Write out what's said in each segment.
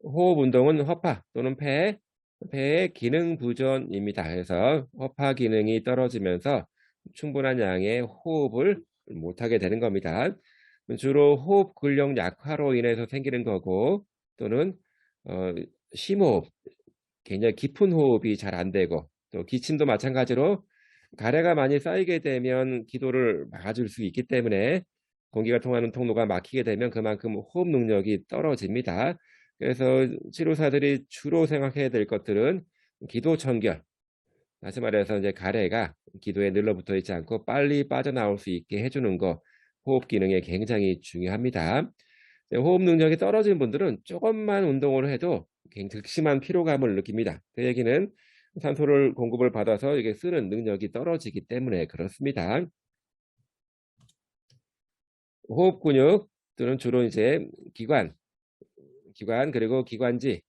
호흡 운동은 허파 또는 폐의 기능 부전입니다. 그래서 허파 기능이 떨어지면서 충분한 양의 호흡을 못하게 되는 겁니다. 주로 호흡 근력 약화로 인해서 생기는 거고, 또는 어, 심호흡, 굉장히 깊은 호흡이 잘 안 되고, 또 기침도 마찬가지로 가래가 많이 쌓이게 되면 기도를 막아줄 수 있기 때문에 공기가 통하는 통로가 막히게 되면 그만큼 호흡 능력이 떨어집니다. 그래서 치료사들이 주로 생각해야 될 것들은 기도 청결, 다시 말해서 이제 가래가 기도에 늘러붙어 있지 않고 빨리 빠져나올 수 있게 해주는 거, 호흡 기능에 굉장히 중요합니다. 호흡 능력이 떨어진 분들은 조금만 운동을 해도 굉장히 극심한 피로감을 느낍니다. 그 얘기는 산소를 공급을 받아서 이게 쓰는 능력이 떨어지기 때문에 그렇습니다. 호흡 근육들은 주로 이제 기관 그리고 기관지,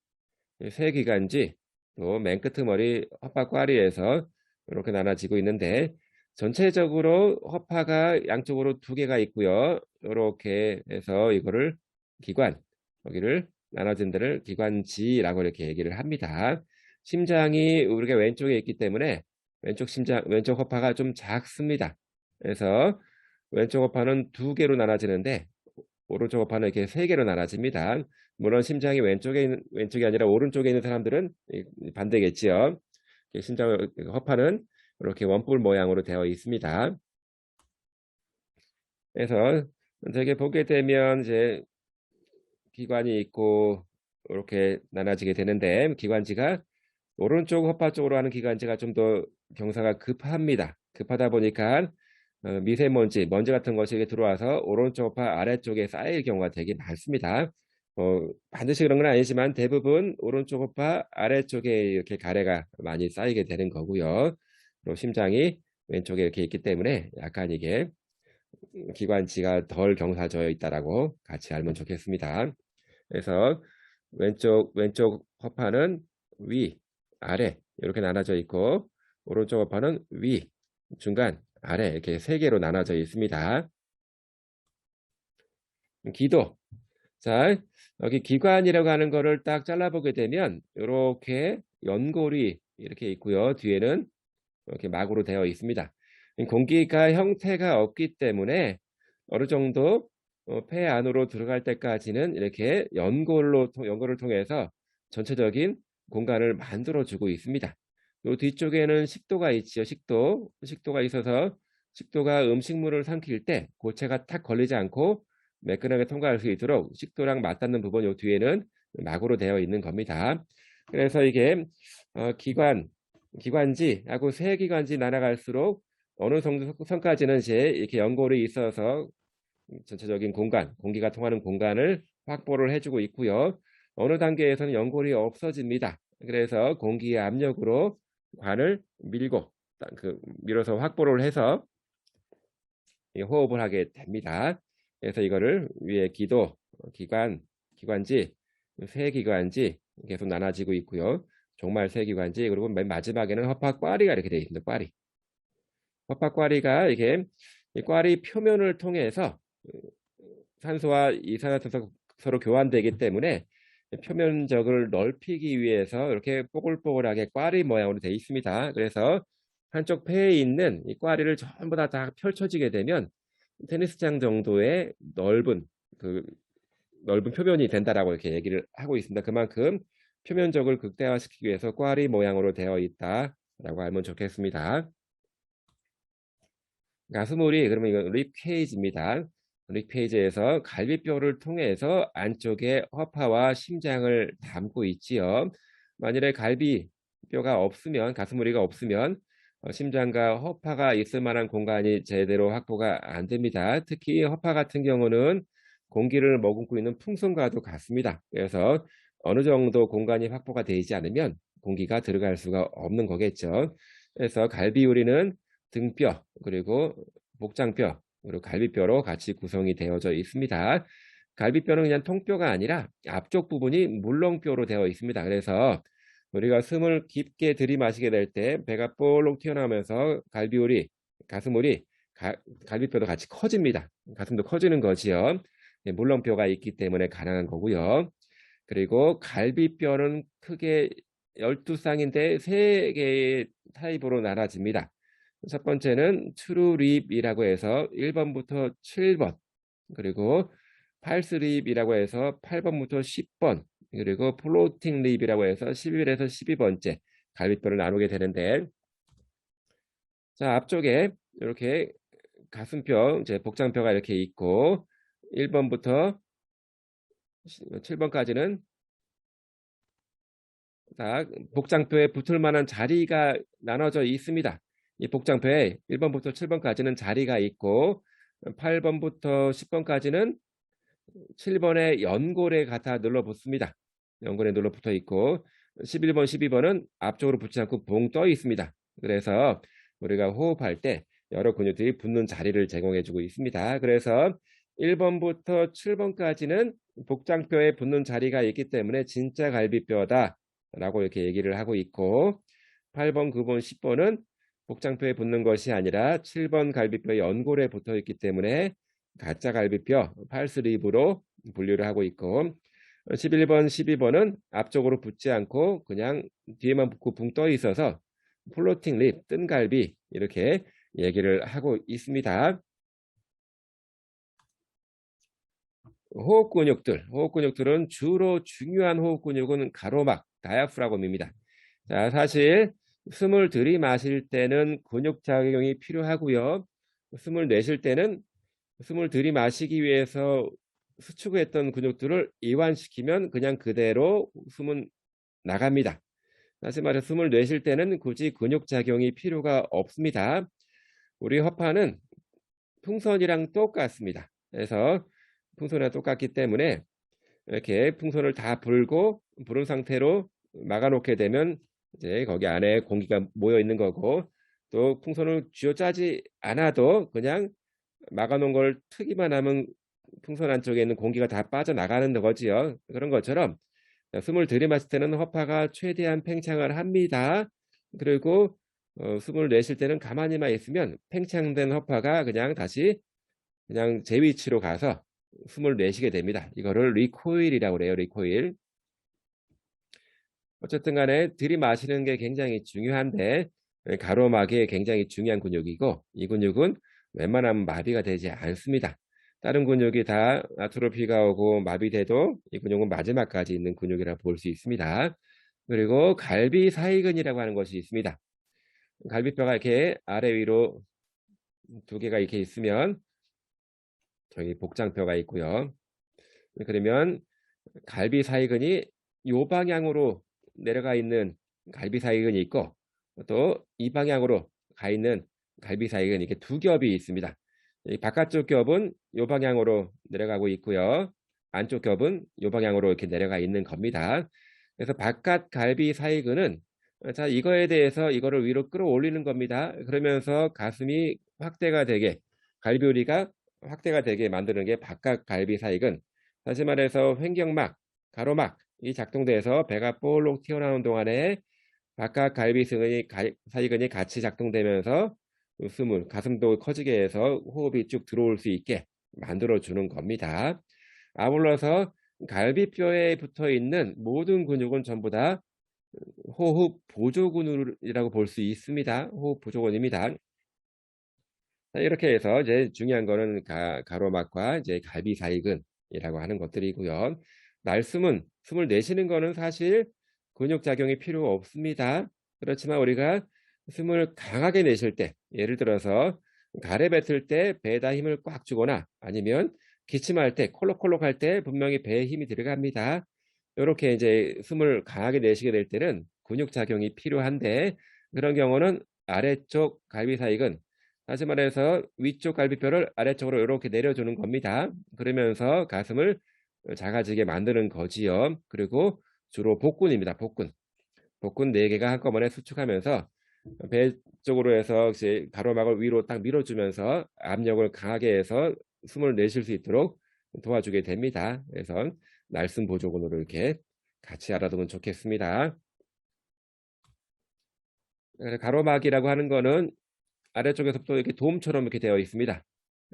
쇠기관지, 또 맨 끝머리 허파과리에서 이렇게 나눠지고 있는데, 전체적으로 허파가 양쪽으로 두 개가 있고요. 이렇게 해서 이거를 기관, 여기를 나눠진 데를 기관지라고 이렇게 얘기를 합니다. 심장이 우리가 왼쪽에 있기 때문에 왼쪽 허파가 좀 작습니다. 그래서 왼쪽 허파는 두 개로 나눠지는데 오른쪽 허파는 이렇게 세 개로 나눠집니다. 물론 심장이 왼쪽이 아니라 오른쪽에 있는 사람들은 반대겠지요. 심장 허파는 이렇게 원뿔 모양으로 되어 있습니다. 그래서 되게 보게 되면 이제 기관이 있고 이렇게 나눠지게 되는데, 기관지가 오른쪽 허파 쪽으로 하는 기관지가 좀 더 경사가 급합니다. 급하다 보니까 먼지 같은 것이 들어와서 오른쪽 허파 아래쪽에 쌓일 경우가 되게 많습니다. 반드시 그런 건 아니지만 대부분 오른쪽 허파 아래쪽에 이렇게 가래가 많이 쌓이게 되는 거고요. 그리고 심장이 왼쪽에 이렇게 있기 때문에 약간 이게 기관지가 덜 경사져 있다라고 같이 알면 좋겠습니다. 그래서 왼쪽 허파는 위, 아래 이렇게 나눠져 있고, 오른쪽 허파는 위, 중간, 아래 이렇게 세 개로 나눠져 있습니다. 기도. 자, 여기 기관이라고 하는 거를 딱 잘라보게 되면 이렇게 연골이 이렇게 있고요. 뒤에는 이렇게 막으로 되어 있습니다. 공기가 형태가 없기 때문에 어느 정도 폐 안으로 들어갈 때까지는 이렇게 연골을 통해서 전체적인 공간을 만들어주고 있습니다. 요 뒤쪽에는 식도가 있지요. 식도가 있어서 식도가 음식물을 삼킬 때 고체가 탁 걸리지 않고 매끈하게 통과할 수 있도록 식도랑 맞닿는 부분 요 뒤에는 막으로 되어 있는 겁니다. 그래서 이게 기관지하고 세기관지 날아갈수록 어느 정도 선까지는 이제 이렇게 연골이 있어서 전체적인 공기가 통하는 공간을 확보를 해주고 있고요. 어느 단계에서는 연골이 없어집니다. 그래서 공기의 압력으로 관을 밀어서 확보를 해서 호흡을 하게 됩니다. 그래서 이거를 위에 기관지, 세기관지 계속 나눠지고 있고요. 종말 세기관지, 그리고 맨 마지막에는 허파과리가 이렇게 되어 있습니다. 허파과리가 이게 이 꽈리 표면을 통해서 산소와 이산화탄소 서로 교환되기 때문에 표면적을 넓히기 위해서 이렇게 뽀글뽀글하게 꽈리 모양으로 되어 있습니다. 그래서 한쪽 폐에 있는 이 꽈리를 전부 다 펼쳐지게 되면 테니스장 정도의 그 넓은 표면이 된다라고 이렇게 얘기를 하고 있습니다. 그만큼 표면적을 극대화시키기 위해서 꽈리 모양으로 되어 있다라고 알면 좋겠습니다. 가스물이 그러면 이건 립케이지입니다. 립케이지에서 갈비뼈를 통해서 안쪽에 허파와 심장을 담고 있지요. 만일에 갈비뼈가 없으면, 가스무리가 없으면 심장과 허파가 있을 만한 공간이 제대로 확보가 안 됩니다. 특히 허파 같은 경우는 공기를 머금고 있는 풍선과도 같습니다. 그래서 어느 정도 공간이 확보가 되지 않으면 공기가 들어갈 수가 없는 거겠죠. 그래서 갈비우리는 등뼈, 그리고 목장뼈, 그리고 갈비뼈로 같이 구성이 되어져 있습니다. 갈비뼈는 그냥 통뼈가 아니라 앞쪽 부분이 물렁뼈로 되어 있습니다. 그래서 우리가 숨을 깊게 들이마시게 될 때 배가 볼록 튀어나오면서 가슴울이, 갈비뼈도 같이 커집니다. 가슴도 커지는 거지요. 물렁뼈가 있기 때문에 가능한 거고요. 그리고 갈비뼈는 크게 12쌍인데 3개의 타입으로 나눠집니다. 첫 번째는 트루립이라고 해서 1번부터 7번, 그리고 팔스립이라고 해서 8번부터 10번, 그리고 플로팅 립이라고 해서 11에서 12번째 갈비뼈를 나누게 되는데, 자, 앞쪽에 이렇게 가슴뼈, 이제 복장뼈가 이렇게 있고 1번부터 7번까지는 다 복장표에 붙을 만한 자리가 나눠져 있습니다. 이 복장표에 1번부터 7번까지는 자리가 있고 8번부터 10번까지는 7번의 연골에 갖다 눌러 붙습니다. 연골에 눌러 붙어 있고 11번, 12번은 앞쪽으로 붙지 않고 붕 떠 있습니다. 그래서 우리가 호흡할 때 여러 근육들이 붙는 자리를 제공해 주고 있습니다. 그래서 1번부터 7번까지는 복장뼈에 붙는 자리가 있기 때문에 진짜 갈비뼈다 라고 이렇게 얘기를 하고 있고, 8번, 9번, 10번은 복장뼈에 붙는 것이 아니라 7번 갈비뼈 연골에 붙어 있기 때문에 가짜 갈비뼈, 팔스립으로 분류를 하고 있고, 11번, 12번은 앞쪽으로 붙지 않고 그냥 뒤에만 붙고 붕 떠 있어서 플로팅 립, 뜬 갈비 이렇게 얘기를 하고 있습니다. 호흡 근육들은 주로 중요한 호흡 근육은 가로막, 다이아프라금입니다. 자, 사실 숨을 들이마실 때는 근육 작용이 필요하고요. 숨을 내쉴 때는 숨을 들이마시기 위해서 수축했던 근육들을 이완시키면 그냥 그대로 숨은 나갑니다. 다시 말해 숨을 내쉴 때는 굳이 근육 작용이 필요가 없습니다. 우리 허파는 풍선이랑 똑같습니다. 그래서 풍선이랑 똑같기 때문에 이렇게 풍선을 다 불고 부른 상태로 막아놓게 되면 이제 거기 안에 공기가 모여 있는 거고, 또 풍선을 쥐어짜지 않아도 그냥 막아놓은 걸 트기만 하면 풍선 안쪽에 있는 공기가 다 빠져나가는 거지요. 그런 것처럼 숨을 들이마실 때는 허파가 최대한 팽창을 합니다. 그리고 숨을 내쉴 때는 가만히만 있으면 팽창된 허파가 그냥 다시 그냥 제 위치로 가서 숨을 내쉬게 됩니다. 이거를 리코일이라고 그래요. 리코일. 어쨌든 간에 들이마시는 게 굉장히 중요한데 가로막이 굉장히 중요한 근육이고, 이 근육은 웬만하면 마비가 되지 않습니다. 다른 근육이 다 아트로피가 오고 마비돼도 이 근육은 마지막까지 있는 근육이라 볼 수 있습니다. 그리고 갈비사이근이라고 하는 것이 있습니다. 갈비뼈가 이렇게 아래 위로 2개가 이렇게 있으면 저기 복장뼈가 있고요. 그러면 갈비사이근이 요 방향으로 내려가 있는 갈비사이근이 있고, 또 이 방향으로 가 있는 갈비사이근, 이렇게 2겹이 있습니다. 이 바깥쪽 겹은 요 방향으로 내려가고 있고요. 안쪽 겹은 요 방향으로 이렇게 내려가 있는 겁니다. 그래서 바깥 갈비사이근은, 자, 이거에 대해서 이거를 위로 끌어올리는 겁니다. 그러면서 가슴이 확대가 되게, 갈비우리가 확대가 되게 만드는 게 바깥 갈비사이근. 다시 말해서 횡격막, 가로막 이 작동돼서 배가 볼록 튀어나오는 동안에 바깥 사이근이 같이 작동되면서 숨을, 가슴도 커지게 해서 호흡이 쭉 들어올 수 있게 만들어 주는 겁니다. 아울러서 갈비뼈에 붙어 있는 모든 근육은 전부 다 호흡 보조근이라고 볼 수 있습니다. 호흡 보조근입니다. 이렇게 해서 이제 중요한 거는 가로막과 이제 갈비사이근이라고 하는 것들이고요. 숨을 내쉬는 거는 사실 근육 작용이 필요 없습니다. 그렇지만 우리가 숨을 강하게 내쉴 때, 예를 들어서 가래 뱉을 때 배에다 힘을 꽉 주거나 아니면 기침할 때, 콜록콜록 할 때 분명히 배에 힘이 들어갑니다. 이렇게 이제 숨을 강하게 내쉬게 될 때는 근육 작용이 필요한데, 그런 경우는 아래쪽 갈비사이근, 다시 말해서 위쪽 갈비뼈를 아래쪽으로 이렇게 내려주는 겁니다. 그러면서 가슴을 작아지게 만드는 거지요. 그리고 주로 복근입니다. 복근 4개가 한꺼번에 수축하면서 배 쪽으로 해서 이제 가로막을 위로 딱 밀어주면서 압력을 강하게 해서 숨을 내쉴 수 있도록 도와주게 됩니다. 그래서 날숨 보조근으로 이렇게 같이 알아두면 좋겠습니다. 가로막이라고 하는 거는 아래쪽에서부터 이렇게 돔처럼 이렇게 되어 있습니다.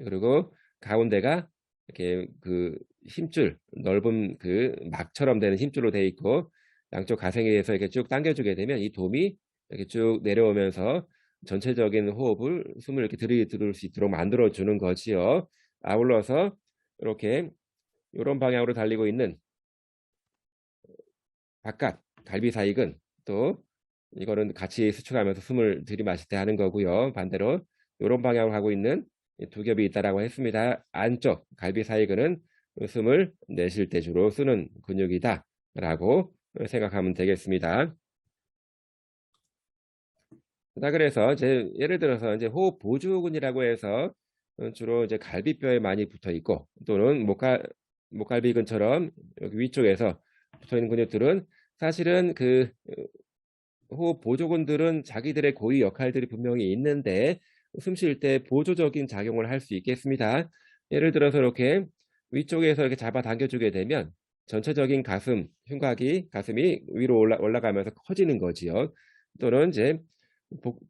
그리고 가운데가 이렇게 그 힘줄, 넓은 그 막처럼 되는 힘줄로 되어 있고 양쪽 가생에서 이렇게 쭉 당겨주게 되면 이 돔이 이렇게 쭉 내려오면서 전체적인 호흡을 숨을 이렇게 들이들 수 있도록 만들어 주는 거지요. 아울러서 이렇게 이런 방향으로 달리고 있는 바깥 갈비사익은 또 이거는 같이 수축하면서 숨을 들이마실 때 하는 거고요. 반대로 이런 방향으로 하고 있는 두 겹이 있다라고 했습니다. 안쪽 갈비사이근은 숨을 내쉴 때 주로 쓰는 근육이다라고 생각하면 되겠습니다. 자, 그래서 이제 예를 들어서 이제 호흡 보조근이라고 해서 주로 이제 갈비뼈에 많이 붙어 있고 또는 목갈비근처럼 여기 위쪽에서 붙어 있는 근육들은 사실은 그 호흡 보조근들은 자기들의 고유 역할들이 분명히 있는데 숨 쉴 때 보조적인 작용을 할 수 있겠습니다. 예를 들어서 이렇게 위쪽에서 이렇게 잡아 당겨주게 되면 전체적인 가슴이 위로 올라가면서 커지는 거지요. 또는 이제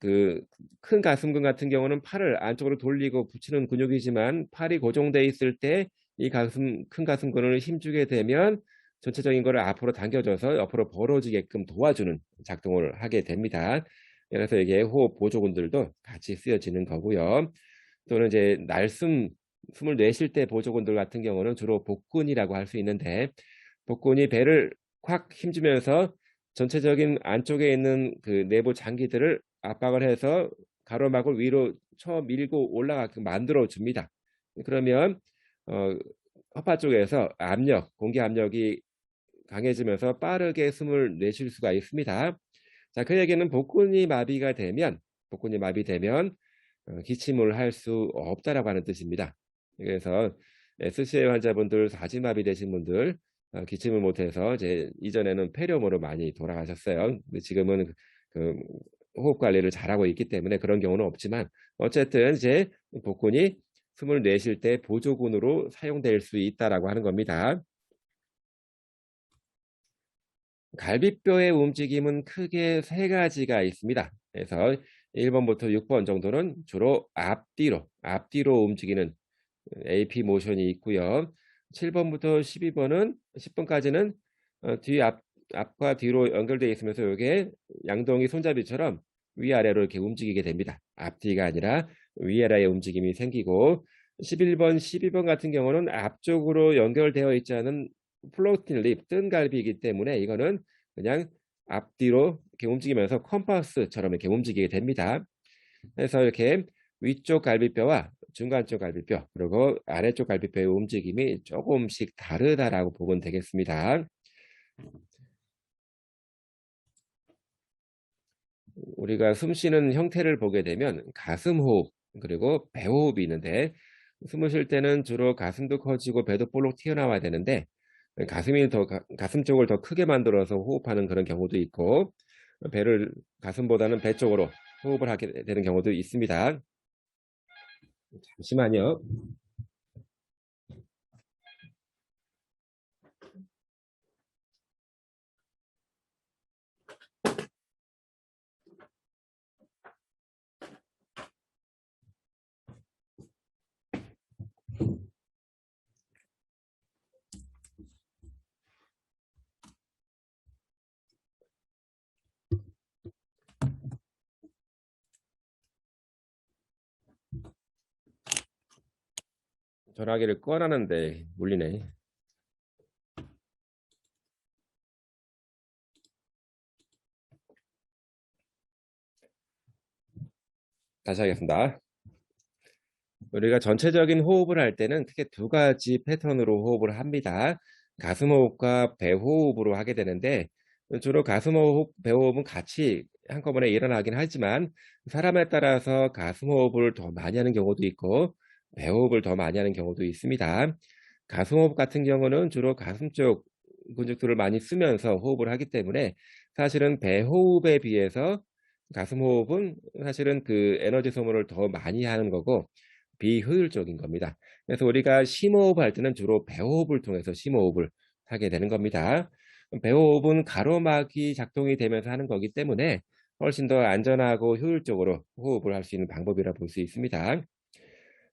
그 큰 가슴근 같은 경우는 팔을 안쪽으로 돌리고 붙이는 근육이지만 팔이 고정돼 있을 때 이 큰 가슴근을 힘주게 되면 전체적인 것을 앞으로 당겨줘서 옆으로 벌어지게끔 도와주는 작동을 하게 됩니다. 그래서 이게 호흡 보조근들도 같이 쓰여지는 거고요. 또는 이제 숨을 내쉴 때 보조근들 같은 경우는 주로 복근이라고 할 수 있는데 복근이 배를 콱 힘주면서 전체적인 안쪽에 있는 그 내부 장기들을 압박을 해서 가로막을 위로 쳐 밀고 올라가게 만들어 줍니다. 그러면 어, 허파 쪽에서 공기 압력이 강해지면서 빠르게 숨을 내쉴 수가 있습니다. 자, 그 얘기는 복근이 마비되면 기침을 할 수 없다라고 하는 뜻입니다. 그래서 SCA 환자분들, 사지마비 되신 분들 기침을 못해서 이제 이전에는 폐렴으로 많이 돌아가셨어요. 근데 지금은 그 호흡 관리를 잘하고 있기 때문에 그런 경우는 없지만 어쨌든 이제 복근이 숨을 내쉴 때 보조근으로 사용될 수 있다라고 하는 겁니다. 갈비뼈의 움직임은 크게 세 가지가 있습니다. 그래서 1번부터 6번 정도는 주로 앞뒤로 움직이는 AP 모션이 있고요. 7번부터 10번까지는 앞과 뒤로 연결되어 있으면서 이게 양동이 손잡이처럼 위아래로 이렇게 움직이게 됩니다. 앞뒤가 아니라 위아래의 움직임이 생기고 11번, 12번 같은 경우는 앞쪽으로 연결되어 있지 않은 플로팅 립, 뜬 갈비이기 때문에 이거는 그냥 앞뒤로 이렇게 움직이면서 컴파스처럼 이렇게 움직이게 됩니다. 그래서 이렇게 위쪽 갈비뼈와 중간 쪽 갈비뼈 그리고 아래쪽 갈비뼈의 움직임이 조금씩 다르다라고 보면 되겠습니다. 우리가 숨 쉬는 형태를 보게 되면 가슴 호흡 그리고 배 호흡이 있는데 숨을 쉴 때는 주로 가슴도 커지고 배도 볼록 튀어나와야 되는데 가슴 쪽을 더 크게 만들어서 호흡하는 그런 경우도 있고 가슴보다는 배 쪽으로 호흡을 하게 되는 경우도 있습니다. 잠시만요. 전화기를 꺼놨는데 물리네. 다시 하겠습니다. 우리가 전체적인 호흡을 할 때는 크게 두 가지 패턴으로 호흡을 합니다. 가슴 호흡과 배 호흡으로 하게 되는데 주로 가슴 호흡, 배 호흡은 같이 한꺼번에 일어나긴 하지만 사람에 따라서 가슴 호흡을 더 많이 하는 경우도 있고 배 호흡을 더 많이 하는 경우도 있습니다. 가슴 호흡 같은 경우는 주로 가슴 쪽 근육들을 많이 쓰면서 호흡을 하기 때문에 사실은 배 호흡에 비해서 가슴 호흡은 사실은 그 에너지 소모를 더 많이 하는 거고 비효율적인 겁니다. 그래서 우리가 심호흡 할 때는 주로 배호흡을 통해서 심호흡을 하게 되는 겁니다. 배호흡은 가로막이 작동이 되면서 하는 거기 때문에 훨씬 더 안전하고 효율적으로 호흡을 할 수 있는 방법이라 볼 수 있습니다.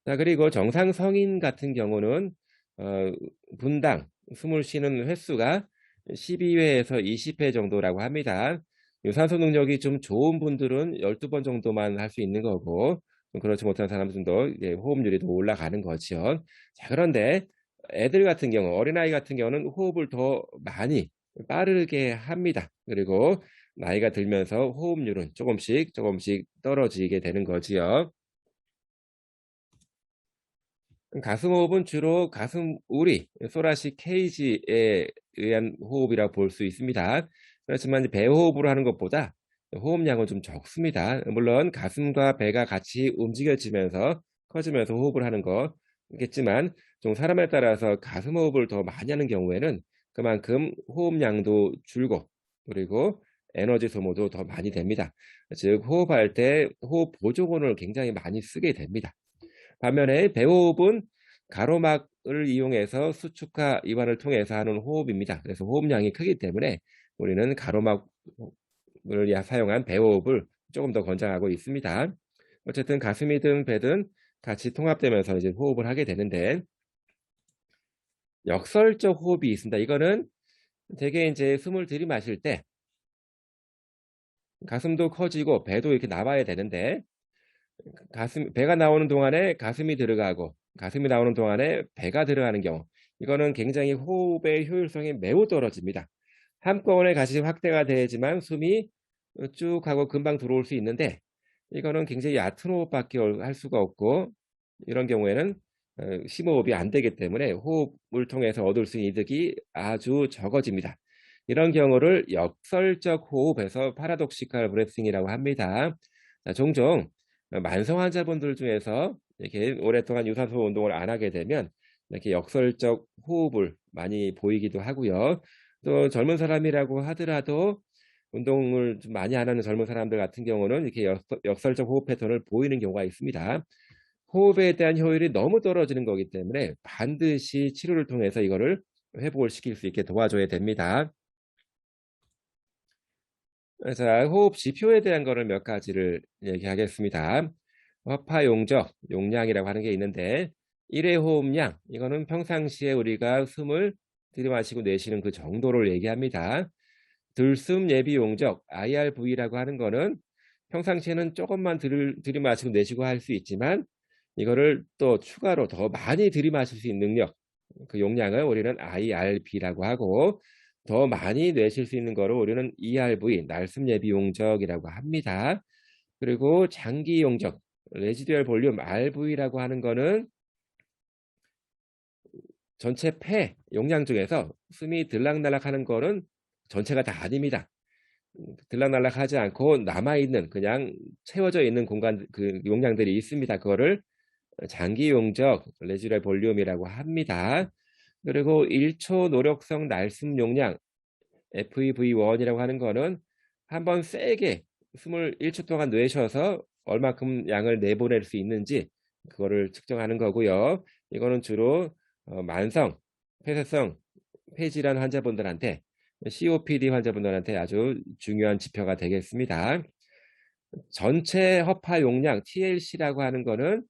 자, 그리고 정상 성인 같은 경우는 어 분당 숨을 쉬는 횟수가 12회에서 20회 정도라고 합니다. 유산소 능력이 좀 좋은 분들은 12번 정도만 할 수 있는 거고, 좀 그렇지 못한 사람들도 이제 호흡률이 더 올라가는 거죠. 자, 그런데 애들 같은 경우, 어린아이 같은 경우는 호흡을 더 많이 빠르게 합니다. 그리고 나이가 들면서 호흡률은 조금씩 조금씩 떨어지게 되는 거지요. 가슴 호흡은 주로 가슴 우리, 소라시 케이지에 의한 호흡이라고 볼 수 있습니다. 그렇지만 이제 배호흡으로 하는 것보다 호흡량은 좀 적습니다. 물론 가슴과 배가 같이 움직여지면서 커지면서 호흡을 하는 거겠지만, 좀 사람에 따라서 가슴 호흡을 더 많이 하는 경우에는 그만큼 호흡량도 줄고, 그리고 에너지 소모도 더 많이 됩니다. 즉 호흡할 때 호흡 보조건을 굉장히 많이 쓰게 됩니다. 반면에 배호흡은 가로막을 이용해서 수축과 이완을 통해서 하는 호흡입니다. 그래서 호흡량이 크기 때문에 우리는 가로막을 사용한 배호흡을 조금 더 권장하고 있습니다. 어쨌든 가슴이든 배든 같이 통합되면서 이제 호흡을 하게 되는데, 역설적 호흡이 있습니다. 이거는 되게 이제 숨을 들이마실 때 가슴도 커지고 배도 이렇게 나와야 되는데, 배가 나오는 동안에 가슴이 들어가고 가슴이 나오는 동안에 배가 들어가는 경우, 이거는 굉장히 호흡의 효율성이 매우 떨어집니다. 한꺼번에 같이 확대가 되지만 숨이 쭉 하고 금방 들어올 수 있는데, 이거는 굉장히 얕은 호흡밖에 할 수가 없고, 이런 경우에는 심호흡이 안 되기 때문에 호흡을 통해서 얻을 수 있는 이득이 아주 적어집니다. 이런 경우를 역설적 호흡에서 파라독시칼 브레싱이라고 합니다. 자, 종종 만성 환자분들 중에서 이렇게 오랫동안 유산소 운동을 안 하게 되면 이렇게 역설적 호흡을 많이 보이기도 하고요. 또 젊은 사람이라고 하더라도 운동을 좀 많이 안 하는 젊은 사람들 같은 경우는 이렇게 역설적 호흡 패턴을 보이는 경우가 있습니다. 호흡에 대한 효율이 너무 떨어지는 거기 때문에 반드시 치료를 통해서 이거를 회복을 시킬 수 있게 도와줘야 됩니다. 자, 호흡 지표에 대한 거를 몇 가지를 얘기하겠습니다. 허파 용적, 용량이라고 하는 게 있는데, 1회 호흡량, 이거는 평상시에 우리가 숨을 들이마시고 내쉬는 그 정도를 얘기합니다. 들숨 예비 용적, IRV라고 하는 거는 평상시에는 조금만 들이마시고 내쉬고 할 수 있지만, 이거를 또 추가로 더 많이 들이마실 수 있는 능력, 그 용량을 우리는 IRB라고 하고, 더 많이 내쉴 수 있는 거를 우리는 ERV, 날숨 예비 용적이라고 합니다. 그리고 장기 용적, 레지듀얼 볼륨 RV라고 하는 거는 전체 폐 용량 중에서 숨이 들락날락 하는 거는 전체가 다 아닙니다. 들락날락 하지 않고 남아있는, 그냥 채워져 있는 공간, 그 용량들이 있습니다. 그거를 장기 용적 레지듀얼 볼륨이라고 합니다. 그리고 1초 노력성 날숨 용량 FEV1이라고 하는 거는 한번 세게 숨을 1초 동안 내쉬어서 얼마큼 양을 내보낼 수 있는지 그거를 측정하는 거고요. 이거는 주로 만성 폐쇄성 폐질환 환자분들한테, COPD 환자분들한테 아주 중요한 지표가 되겠습니다. 전체 허파 용량 TLC라고 하는 거는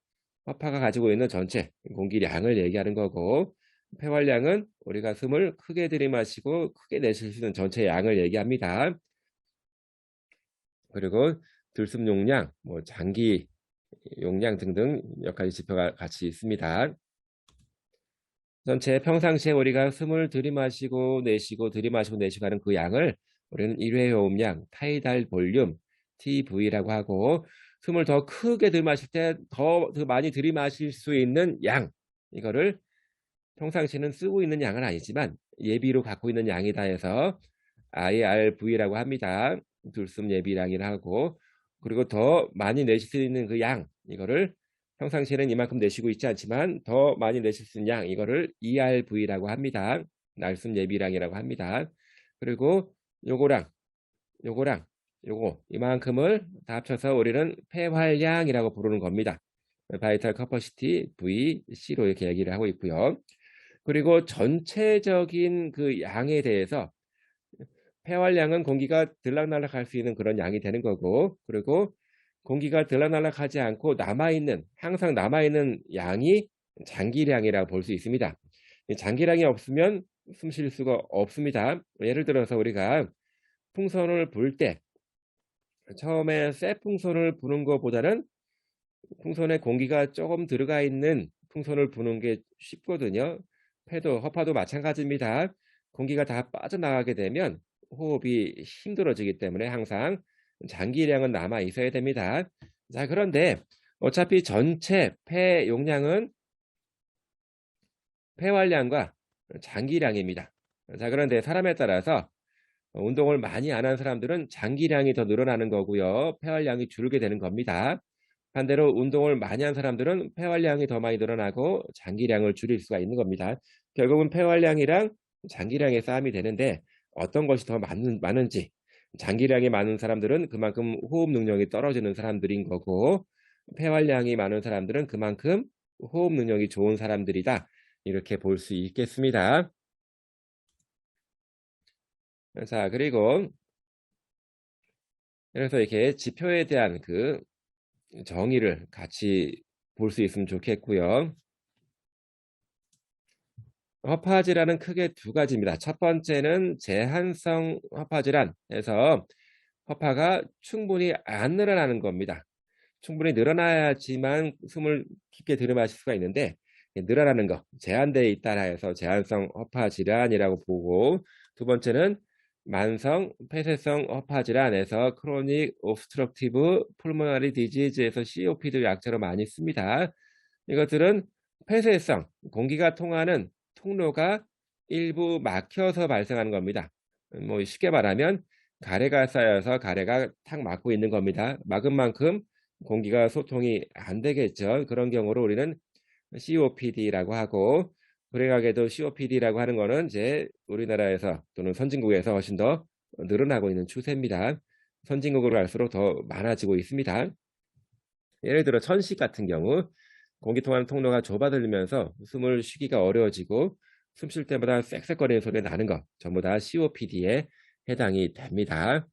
허파가 가지고 있는 전체 공기량을 얘기하는 거고, 폐활량은 우리가 숨을 크게 들이마시고 크게 내쉴 수 있는 전체 양을 얘기합니다. 그리고 들숨 용량, 장기 용량 등등 몇 가지 지표가 같이 있습니다. 전체 평상시에 우리가 숨을 들이마시고 내쉬고 들이마시고 내쉬고 하는 그 양을 우리는 1회 호흡량 타이달 볼륨 TV라고 하고, 숨을 더 크게 들이마실 때 더 많이 들이마실 수 있는 양, 이거를 평상시에는 쓰고 있는 양은 아니지만 예비로 갖고 있는 양이다 해서 IRV라고 합니다. 들숨 예비량이라고 하고, 그리고 더 많이 내실 수 있는 그 양, 이거를 평상시에는 이만큼 내쉬고 있지 않지만 더 많이 내실 수 있는 양, 이거를 ERV라고 합니다. 날숨 예비량이라고 합니다. 그리고 요거랑 요거 이만큼을 다 합쳐서 우리는 폐활량이라고 부르는 겁니다. 바이탈 커퍼시티 VC로 이렇게 얘기를 하고 있고요. 그리고 전체적인 그 양에 대해서 폐활량은 공기가 들락날락 할 수 있는 그런 양이 되는 거고, 그리고 공기가 들락날락 하지 않고 항상 남아있는 양이 장기량이라고 볼 수 있습니다. 이 장기량이 없으면 숨 쉴 수가 없습니다. 예를 들어서 우리가 풍선을 불 때 처음에 쇠 풍선을 부는 것보다는 풍선에 공기가 조금 들어가 있는 풍선을 부는 게 쉽거든요. 폐도 허파도 마찬가지입니다. 공기가 다 빠져나가게 되면 호흡이 힘들어지기 때문에 항상 장기량은 남아 있어야 됩니다. 자, 그런데 어차피 전체 폐 용량은 폐활량과 장기량입니다. 자, 그런데 사람에 따라서 운동을 많이 안 한 사람들은 장기량이 더 늘어나는 거고요. 폐활량이 줄게 되는 겁니다. 반대로 운동을 많이 한 사람들은 폐활량이 더 많이 늘어나고 장기량을 줄일 수가 있는 겁니다. 결국은 폐활량이랑 장기량의 싸움이 되는데 어떤 것이 더 많은지, 장기량이 많은 사람들은 그만큼 호흡 능력이 떨어지는 사람들인 거고, 폐활량이 많은 사람들은 그만큼 호흡 능력이 좋은 사람들이다. 이렇게 볼 수 있겠습니다. 자, 그리고 그래서 이렇게 지표에 대한 그 정의를 같이 볼 수 있으면 좋겠고요. 허파질환은 크게 두 가지입니다. 첫 번째는 제한성 허파질환에서 허파가 충분히 안 늘어나는 겁니다. 충분히 늘어나야지만 숨을 깊게 들이마실 수가 있는데 늘어나는 거, 제한되어 있다라 해서 제한성 허파질환이라고 보고, 두 번째는 만성 폐쇄성 허파질환에서 크로닉 오브스트럭티브 풀모나리 디지즈에서 COPD 약자로 많이 씁니다. 이것들은 폐쇄성, 공기가 통하는 통로가 일부 막혀서 발생하는 겁니다. 뭐 쉽게 말하면 가래가 쌓여서 가래가 탁 막고 있는 겁니다. 막은 만큼 공기가 소통이 안 되겠죠. 그런 경우로 우리는 COPD라고 하고, 불행하게도 COPD라고 하는 거는 이제 우리나라에서 또는 선진국에서 훨씬 더 늘어나고 있는 추세입니다. 선진국으로 갈수록 더 많아지고 있습니다. 예를 들어 천식 같은 경우 공기 통하는 통로가 좁아들면서 숨을 쉬기가 어려워지고 숨 쉴 때마다 쌕쌕거리는 소리가 나는 것, 전부 다 COPD에 해당이 됩니다.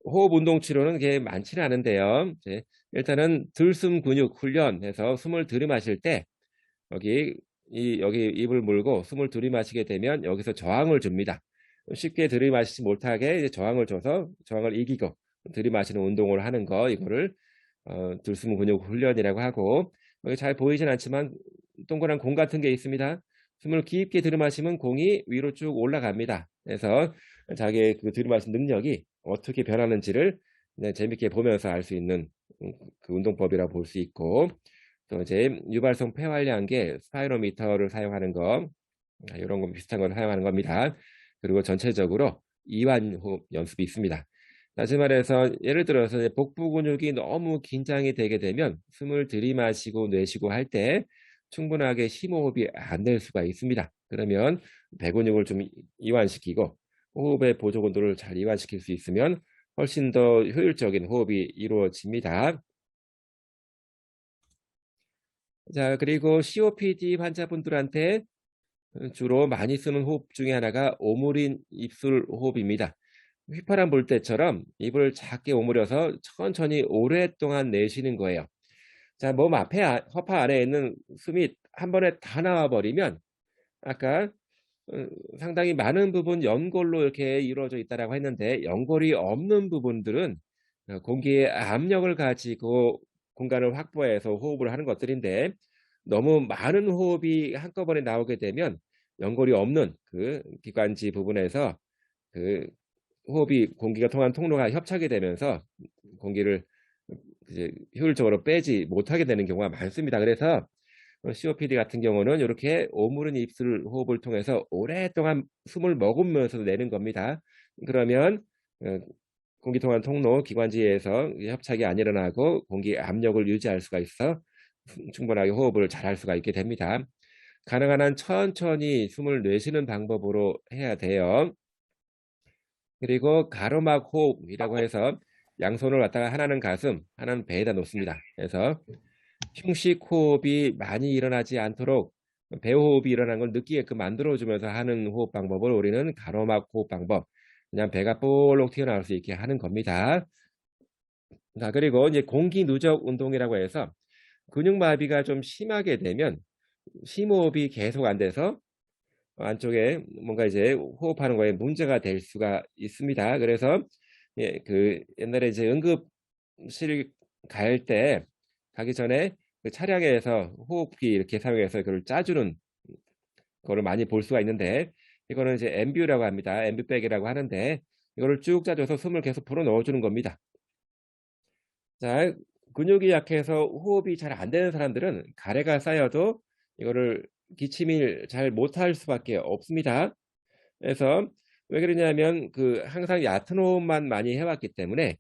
호흡 운동 치료는 게 많지는 않은데요. 일단은 들숨 근육 훈련해서 숨을 들이마실 때 여기 입을 물고 숨을 들이마시게 되면 여기서 저항을 줍니다. 쉽게 들이마시지 못하게 저항을 줘서 저항을 이기고 들이마시는 운동을 하는 거, 이거를 들숨 근육 훈련이라고 하고, 여기 잘 보이진 않지만 동그란 공 같은 게 있습니다. 숨을 깊게 들이마시면 공이 위로 쭉 올라갑니다. 그래서 자기의 그 들이마신 능력이 어떻게 변하는지를 재밌게 보면서 알 수 있는 그 운동법이라고 볼 수 있고, 또 이제 유발성 폐활량계 스파이로미터를 사용하는 거, 이런 거 비슷한 걸 사용하는 겁니다. 그리고 전체적으로 이완호흡 연습이 있습니다. 다시 말해서 예를 들어서 복부 근육이 너무 긴장이 되게 되면 숨을 들이마시고 내쉬고 할 때 충분하게 심호흡이 안 될 수가 있습니다. 그러면 배 근육을 좀 이완시키고 호흡의 보조 온도를 잘 이완시킬 수 있으면 훨씬 더 효율적인 호흡이 이루어집니다. 자, 그리고 COPD 환자분들한테 주로 많이 쓰는 호흡 중에 하나가 오므린 입술 호흡입니다. 휘파람 불 때처럼 입을 작게 오므려서 천천히 오랫동안 내쉬는 거예요. 자, 몸 앞에 허파 안에 있는 숨이 한 번에 다 나와 버리면 아까 상당히 많은 부분 연골로 이렇게 이루어져 있다라고 했는데, 연골이 없는 부분들은 공기의 압력을 가지고 공간을 확보해서 호흡을 하는 것들인데, 너무 많은 호흡이 한꺼번에 나오게 되면 연골이 없는 그 기관지 부분에서 그 호흡이 공기가 통한 통로가 협착이 되면서 공기를 이제 효율적으로 빼지 못하게 되는 경우가 많습니다. 그래서 COPD 같은 경우는 이렇게 오므른 입술 호흡을 통해서 오랫동안 숨을 머금으면서 내는 겁니다. 그러면 공기 통한 통로 기관지에서 협착이 안 일어나고 공기 압력을 유지할 수가 있어 충분하게 호흡을 잘 할 수가 있게 됩니다. 가능한 한 천천히 숨을 내쉬는 방법으로 해야 돼요. 그리고 가로막 호흡이라고 해서 양손을 갖다가 하나는 가슴, 하나는 배에다 놓습니다. 그래서 흉식 호흡이 많이 일어나지 않도록 배호흡이 일어나는 걸 느끼게끔 만들어주면서 하는 호흡 방법을 우리는 가로막 호흡 방법, 그냥 배가 볼록 튀어나올 수 있게 하는 겁니다. 자, 그리고 이제 공기 누적 운동이라고 해서 근육마비가 좀 심하게 되면 심호흡이 계속 안 돼서 안쪽에 뭔가 이제 호흡하는 거에 문제가 될 수가 있습니다. 그래서 그 옛날에 이제 응급실 갈 때 가기 전에 그 차량에서 호흡기 이렇게 사용해서 그걸 짜주는 거를 많이 볼 수가 있는데, 이거는 이제 엠뷰라고 합니다. 엠뷰백이라고 하는데, 이거를 쭉 짜줘서 숨을 계속 불어 넣어주는 겁니다. 자, 근육이 약해서 호흡이 잘 안 되는 사람들은 가래가 쌓여도 이거를 기침을 잘 못할 수밖에 없습니다. 그래서 왜 그러냐면 그 항상 얕은 호흡만 많이 해왔기 때문에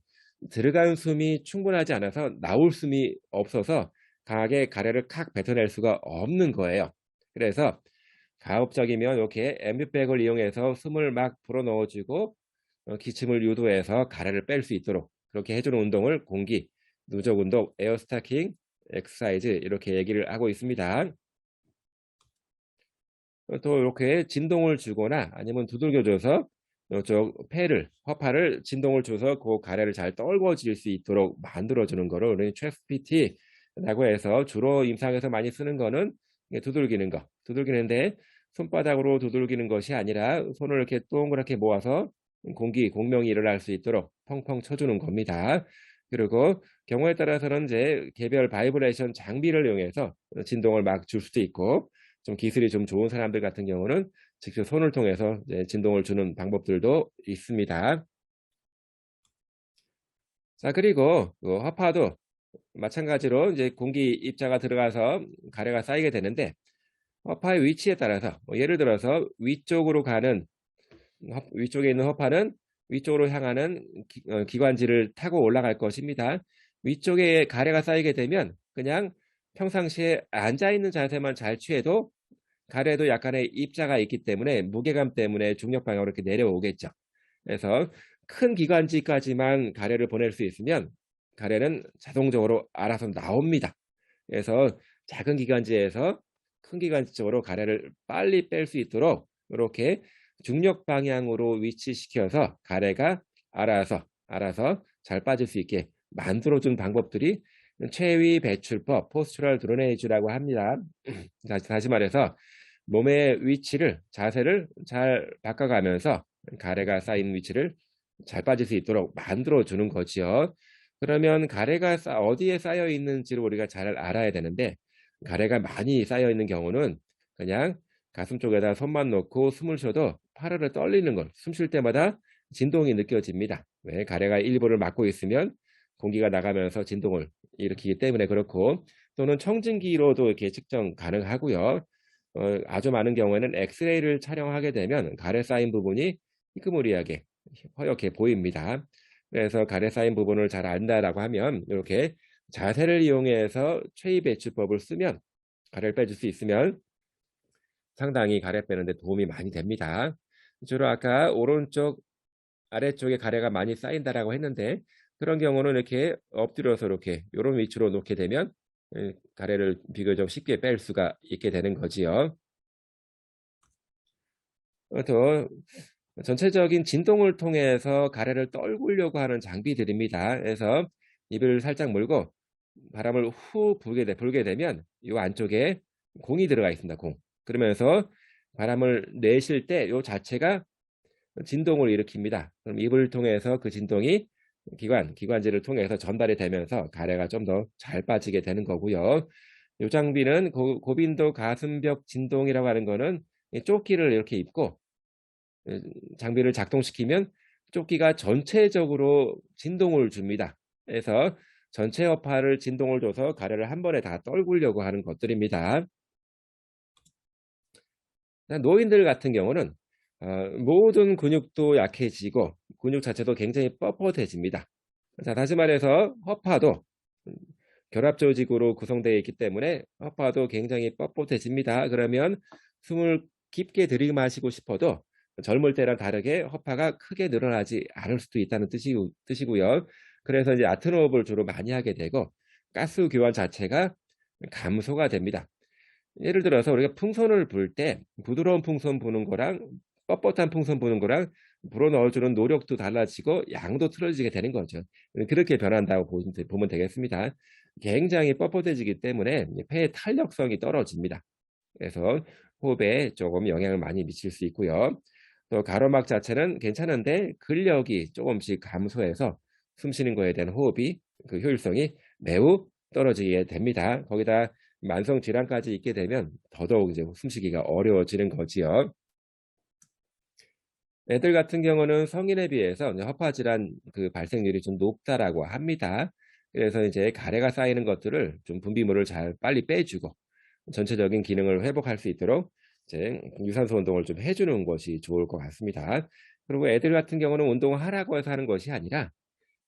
들어간 숨이 충분하지 않아서 나올 숨이 없어서 강하게 가래를 칵 뱉어낼 수가 없는 거예요. 그래서 가급적이면 이렇게 엠비백을 이용해서 숨을 막 불어넣어주고 기침을 유도해서 가래를 뺄 수 있도록 그렇게 해주는 운동을 공기, 누적 운동, 에어스타킹, 엑서사이즈 이렇게 얘기를 하고 있습니다. 또 이렇게 진동을 주거나 아니면 두들겨줘서 이쪽 폐를, 허파를 진동을 줘서 그 가래를 잘 떨궈질 수 있도록 만들어주는 거를 우리 체스트 PT라고 해서 주로 임상에서 많이 쓰는 거는 두들기는 거. 두들기는데 손바닥으로 두들기는 것이 아니라 손을 이렇게 동그랗게 모아서 공명이 일어날 수 있도록 펑펑 쳐주는 겁니다. 그리고 경우에 따라서는 이제 개별 바이브레이션 장비를 이용해서 진동을 막 줄 수도 있고, 좀 기술이 좀 좋은 사람들 같은 경우는 직접 손을 통해서 이제 진동을 주는 방법들도 있습니다. 자, 그리고 그 허파도 마찬가지로 이제 공기 입자가 들어가서 가래가 쌓이게 되는데, 허파의 위치에 따라서 예를 들어서 위쪽에 있는 허파는 위쪽으로 향하는 기관지를 타고 올라갈 것입니다. 위쪽에 가래가 쌓이게 되면 그냥 평상시에 앉아있는 자세만 잘 취해도 가래도 약간의 입자가 있기 때문에 무게감 때문에 중력 방향으로 이렇게 내려오겠죠. 그래서 큰 기관지까지만 가래를 보낼 수 있으면 가래는 자동적으로 알아서 나옵니다. 그래서 작은 기관지에서 큰 기관지 쪽으로 가래를 빨리 뺄 수 있도록 이렇게 중력 방향으로 위치시켜서 가래가 알아서 잘 빠질 수 있게 만들어준 방법들이 체위 배출법, 포스처럴 드레네이지라고 합니다. 다시 말해서 몸의 위치를, 자세를 잘 바꿔가면서 가래가 쌓인 위치를 잘 빠질 수 있도록 만들어주는 거지요. 그러면 가래가 어디에 쌓여 있는지를 우리가 잘 알아야 되는데, 가래가 많이 쌓여 있는 경우는 그냥 가슴 쪽에다 손만 놓고 숨을 쉬어도 파르르 떨리는 걸, 숨 쉴 때마다 진동이 느껴집니다. 왜? 가래가 일부를 막고 있으면 공기가 나가면서 진동을 일으키기 때문에 그렇고, 또는 청진기로도 이렇게 측정 가능하고요. 아주 많은 경우에는 엑스레이를 촬영하게 되면 가래 쌓인 부분이 희끄무리하게 허옇게 보입니다. 그래서 가래 쌓인 부분을 잘 안다라고 하면 이렇게 자세를 이용해서 체위 배출법을 쓰면 가래를 빼줄 수 있으면 상당히 가래 빼는데 도움이 많이 됩니다. 주로 아까 오른쪽 아래쪽에 가래가 많이 쌓인다라고 했는데, 그런 경우는 이렇게 엎드려서 이렇게 이런 위치로 놓게 되면 가래를 비교적 쉽게 뺄 수가 있게 되는 거지요. 또 전체적인 진동을 통해서 가래를 떨구려고 하는 장비들입니다. 그래서 입을 살짝 물고 바람을 후 불게 되면 이 안쪽에 공이 들어가 있습니다. 공. 그러면서 바람을 내쉴 때 이 자체가 진동을 일으킵니다. 그럼 입을 통해서 그 진동이 기관지를 통해서 전달이 되면서 가래가 좀 더 잘 빠지게 되는 거고요. 이 장비는 고빈도 가슴벽 진동이라고 하는 거는 조끼를 이렇게 입고 장비를 작동시키면 조끼가 전체적으로 진동을 줍니다. 그래서 전체 여파를 진동을 줘서 가래를 한 번에 다 떨구려고 하는 것들입니다. 노인들 같은 경우는 모든 근육도 약해지고 근육 자체도 굉장히 뻣뻣해집니다. 자, 다시 말해서 허파도 결합 조직으로 구성되어 있기 때문에 허파도 굉장히 뻣뻣해집니다. 그러면 숨을 깊게 들이마시고 싶어도 젊을 때랑 다르게 허파가 크게 늘어나지 않을 수도 있다는 뜻이고요. 그래서 이제 얕은 호흡을 주로 많이 하게 되고 가스 교환 자체가 감소가 됩니다. 예를 들어서 우리가 풍선을 불 때 부드러운 풍선 부는 거랑 뻣뻣한 풍선 부는 거랑 불어넣어주는 노력도 달라지고 양도 틀어지게 되는 거죠. 그렇게 변한다고 보면 되겠습니다. 굉장히 뻣뻣해지기 때문에 폐의 탄력성이 떨어집니다. 그래서 호흡에 조금 영향을 많이 미칠 수 있고요. 또 가로막 자체는 괜찮은데 근력이 조금씩 감소해서 숨 쉬는 거에 대한 호흡이 그 효율성이 매우 떨어지게 됩니다. 거기다 만성 질환까지 있게 되면 더더욱 이제 숨쉬기가 어려워지는 거지요. 애들 같은 경우는 성인에 비해서 이제 허파 질환 그 발생률이 좀 높다라고 합니다. 그래서 이제 가래가 쌓이는 것들을 좀 분비물을 잘 빨리 빼주고 전체적인 기능을 회복할 수 있도록 이제 유산소 운동을 좀 해주는 것이 좋을 것 같습니다. 그리고 애들 같은 경우는 운동을 하라고 해서 하는 것이 아니라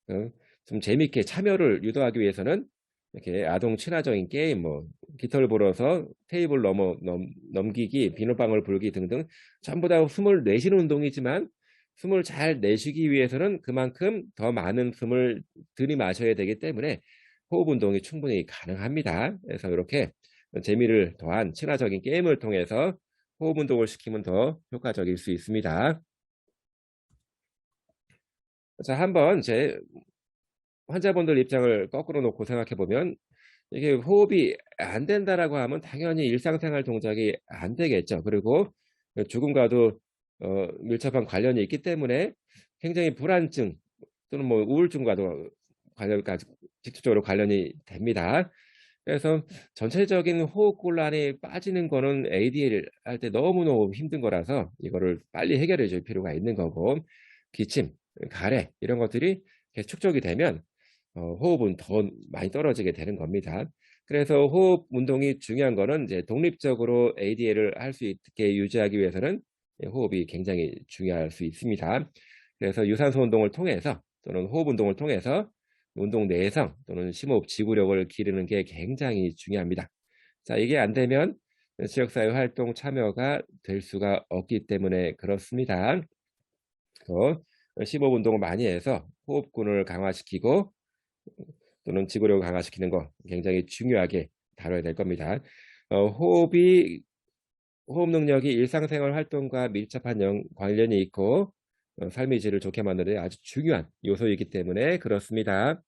어 좀 재밌게 참여를 유도하기 위해서는 이렇게 아동 친화적인 게임 뭐 깃털 불어서 테이블 넘기기, 비눗방울 불기 등등 전부 다 숨을 내쉬는 운동이지만 숨을 잘 내쉬기 위해서는 그만큼 더 많은 숨을 들이마셔야 되기 때문에 호흡 운동이 충분히 가능합니다. 그래서 이렇게 재미를 더한 친화적인 게임을 통해서 호흡 운동을 시키면 더 효과적일 수 있습니다. 자, 한번 제 환자분들 입장을 거꾸로 놓고 생각해 보면 이게 호흡이 안 된다라고 하면 당연히 일상생활 동작이 안 되겠죠. 그리고 죽음과도 밀접한 관련이 있기 때문에 굉장히 불안증 또는 뭐 우울증과도 관련까지 직접적으로 관련이 됩니다. 그래서 전체적인 호흡곤란에 빠지는 거는 ADL 할 때 너무너무 힘든 거라서 이거를 빨리 해결해 줄 필요가 있는 거고 기침, 가래 이런 것들이 계속 축적이 되면 호흡은 더 많이 떨어지게 되는 겁니다. 그래서 호흡 운동이 중요한 거는 이제 독립적으로 ADL을 할 수 있게 유지하기 위해서는 호흡이 굉장히 중요할 수 있습니다. 그래서 유산소 운동을 통해서 또는 호흡 운동을 통해서 운동 내성 또는 심호흡 지구력을 기르는 게 굉장히 중요합니다. 자, 이게 안 되면 지역사회 활동 참여가 될 수가 없기 때문에 그렇습니다. 그래서 심호흡 운동을 많이 해서 호흡군을 강화시키고 또는 지구력을 강화시키는 거 굉장히 중요하게 다뤄야 될 겁니다. 호흡 능력이 일상생활 활동과 밀접한 관련이 있고 삶의 질을 좋게 만드는 데 아주 중요한 요소이기 때문에 그렇습니다.